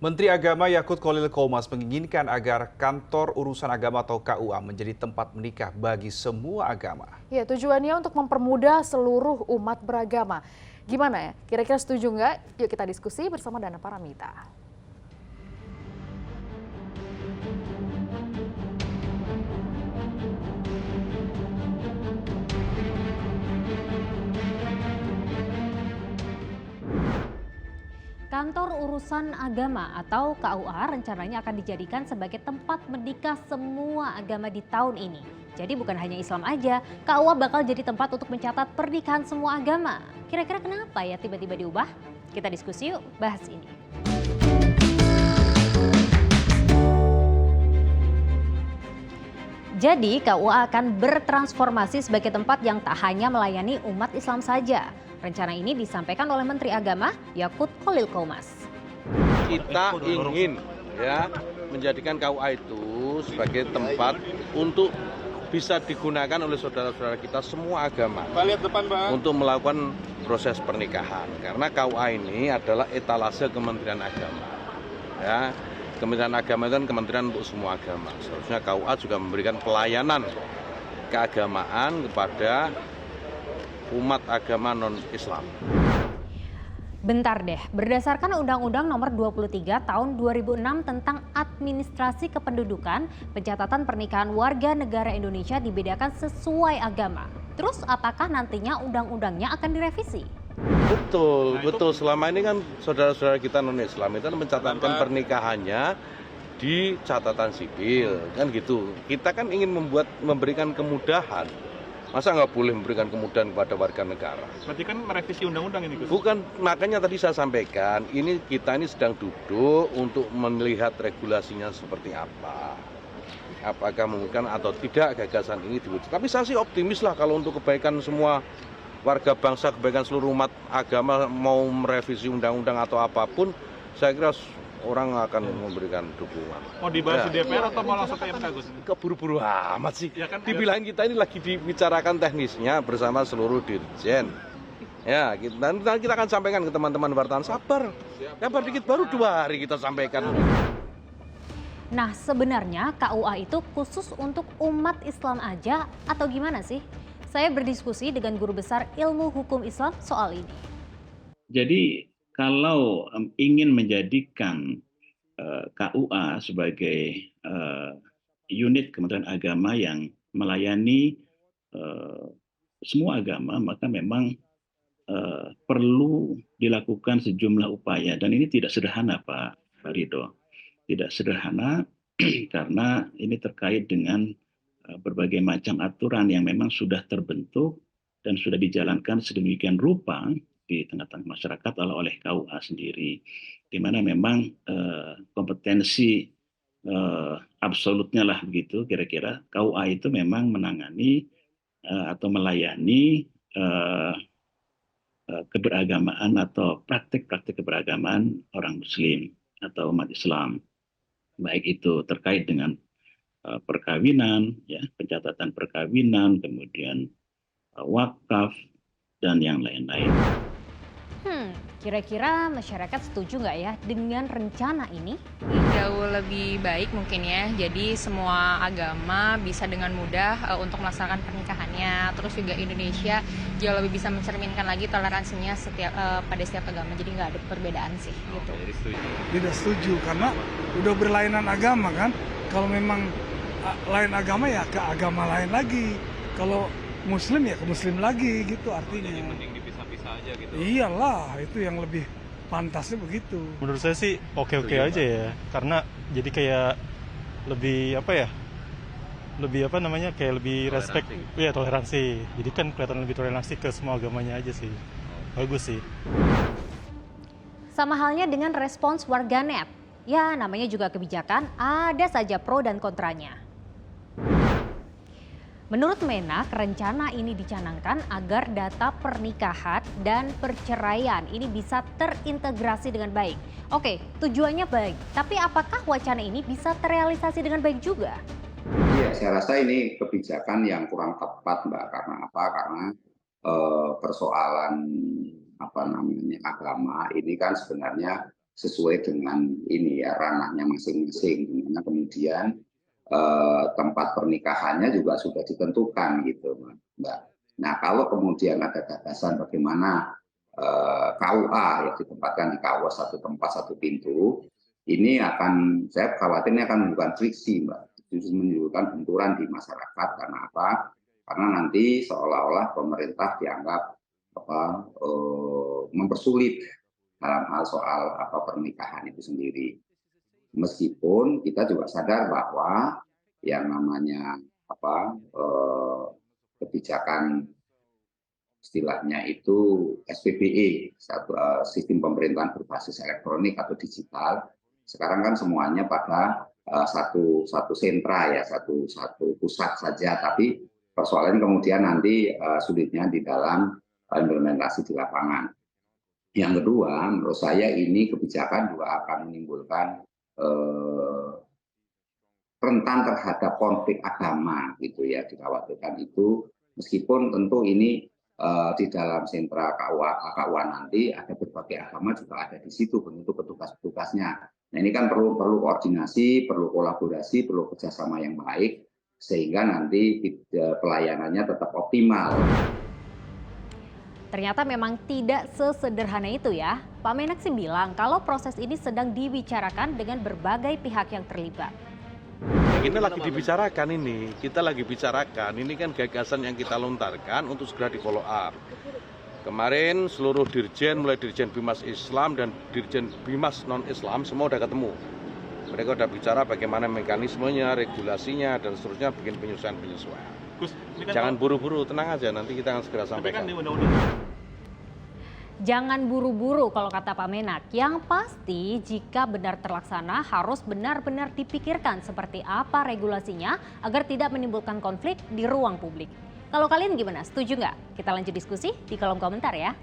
Menteri Agama Yakut Khalil Qomas menginginkan agar kantor urusan agama atau KUA menjadi tempat menikah bagi semua agama. Ya, tujuannya untuk mempermudah seluruh umat beragama. Gimana ya? Kira-kira setuju nggak? Yuk kita diskusi bersama Dana Paramita. Kantor Urusan Agama atau KUA rencananya akan dijadikan sebagai tempat menikah semua agama di tahun ini. Jadi bukan hanya Islam aja, KUA bakal jadi tempat untuk mencatat pernikahan semua agama. Kira-kira kenapa ya tiba-tiba diubah? Kita diskusi yuk, bahas ini. Jadi KUA akan bertransformasi sebagai tempat yang tak hanya melayani umat Islam saja. Rencana ini disampaikan oleh Menteri Agama Yakut Khalil Qomas. Kita ingin menjadikan KUA itu sebagai tempat untuk bisa digunakan oleh saudara-saudara kita semua agama untuk melakukan proses pernikahan. Karena KUA ini adalah etalase Kementerian Agama. Ya, Kementerian Agama itu kan kementerian untuk semua agama. Seharusnya KUA juga memberikan pelayanan keagamaan kepada umat agama non-Islam. Bentar deh, berdasarkan Undang-Undang Nomor 23 Tahun 2006 tentang Administrasi Kependudukan, pencatatan pernikahan warga negara Indonesia dibedakan sesuai agama. Terus apakah nantinya undang-undangnya akan direvisi? Betul. Selama ini kan saudara-saudara kita non-Islam itu mencatatkan pernikahannya di catatan sipil, kan gitu. Kita kan ingin memberikan kemudahan. Masa nggak boleh memberikan kemudahan kepada warga negara? Berarti kan merevisi undang-undang ini, Gus? Bukan, makanya tadi saya sampaikan, kita ini sedang duduk untuk melihat regulasinya seperti apa. Apakah mungkin atau tidak gagasan ini diwujudkan. Tapi saya sih optimis lah kalau untuk kebaikan semua warga bangsa, kebaikan seluruh umat agama mau merevisi undang-undang atau apapun, saya kira orang akan memberikan dukungan. Mau dibahas di DPR atau mau langsung ke MK, Gus? Keburu-buru amat sih. Ya kan, dibilangin kita ini lagi dibicarakan teknisnya bersama seluruh dirjen. Ya, nanti kita akan sampaikan ke teman-teman wartawan. Sabar dikit, baru 2 hari kita sampaikan. Nah, sebenarnya KUA itu khusus untuk umat Islam aja atau gimana sih? Saya berdiskusi dengan guru besar ilmu hukum Islam soal ini. Jadi kalau ingin menjadikan KUA sebagai unit Kementerian Agama yang melayani semua agama, maka memang perlu dilakukan sejumlah upaya. Dan ini tidak sederhana, Pak Ridho. Tidak sederhana karena ini terkait dengan berbagai macam aturan yang memang sudah terbentuk dan sudah dijalankan sedemikian rupa di tengah-tengah masyarakat oleh KUA sendiri, di mana memang kompetensi absolutnya lah begitu kira-kira KUA itu memang menangani atau melayani keberagamaan atau praktik-praktik keberagaman orang Muslim atau umat Islam, baik itu terkait dengan perkawinan, ya, pencatatan perkawinan, kemudian wakaf dan yang lain-lain. Kira-kira masyarakat setuju nggak ya dengan rencana ini? Jauh lebih baik mungkin ya, jadi semua agama bisa dengan mudah untuk melaksanakan pernikahannya. Terus juga Indonesia jauh lebih bisa mencerminkan lagi toleransinya pada setiap agama, jadi nggak ada perbedaan sih gitu. Tidak setuju karena udah berlainan agama kan. Kalau memang lain agama ya ke agama lain lagi. Kalau Muslim ya ke Muslim lagi gitu artinya. Jadi mending dipisah-pisah aja gitu. Iyalah, itu yang lebih pantasnya begitu. Menurut saya sih oke-oke aja ya, karena jadi kayak lebih kayak lebih respect, ya toleransi. Jadi kan kelihatan lebih toleransi ke semua agamanya aja sih. Bagus sih. Sama halnya dengan respons warganet. Ya, namanya juga kebijakan, ada saja pro dan kontranya. Menurut Menak, rencana ini dicanangkan agar data pernikahan dan perceraian ini bisa terintegrasi dengan baik. Oke, tujuannya baik, tapi apakah wacana ini bisa terrealisasi dengan baik juga? Iya, saya rasa ini kebijakan yang kurang tepat, Mbak. Karena apa? Karena persoalan agama ini kan sebenarnya sesuai dengan ini ya ranahnya masing-masing, dimana kemudian tempat pernikahannya juga sudah ditentukan gitu, Mbak. Nah, kalau kemudian ada gagasan bagaimana KUA yang ditempatkan di KUA satu tempat satu pintu, ini akan, saya khawatir ini akan menimbulkan friksi, Mbak, justru menimbulkan benturan di masyarakat. Karena apa? Karena nanti seolah-olah pemerintah dianggap mempersulit dalam hal soal pernikahan itu sendiri. Meskipun kita juga sadar bahwa yang namanya kebijakan istilahnya itu SPBE, sistem pemerintahan berbasis elektronik atau digital, sekarang kan semuanya pada satu sentra ya, satu pusat saja, tapi persoalan kemudian nanti sulitnya di dalam implementasi di lapangan. Yang kedua, menurut saya ini kebijakan juga akan menimbulkan rentan terhadap konflik agama gitu ya, dikhawatirkan itu, meskipun tentu ini di dalam sentra KUA nanti ada berbagai agama juga ada di situ bentuk petugas-petugasnya. Nah, ini kan perlu koordinasi, perlu kolaborasi, perlu kerjasama yang baik sehingga nanti pelayanannya tetap optimal. Ternyata memang tidak sesederhana itu ya. Pak Menak sih bilang kalau proses ini sedang dibicarakan dengan berbagai pihak yang terlibat. Ini lagi dibicarakan ini, kita lagi bicarakan, ini kan gagasan yang kita lontarkan untuk segera di follow up. Kemarin seluruh dirjen, mulai dirjen Bimas Islam dan dirjen Bimas non-Islam semua udah ketemu. Mereka udah bicara bagaimana mekanismenya, regulasinya, dan seterusnya bikin penyesuaian. Jangan buru-buru, tenang aja, nanti kita akan segera sampaikan. Jangan buru-buru kalau kata Pak Menak. Yang pasti jika benar terlaksana harus benar-benar dipikirkan seperti apa regulasinya agar tidak menimbulkan konflik di ruang publik. Kalau kalian gimana? Setuju nggak? Kita lanjut diskusi di kolom komentar ya.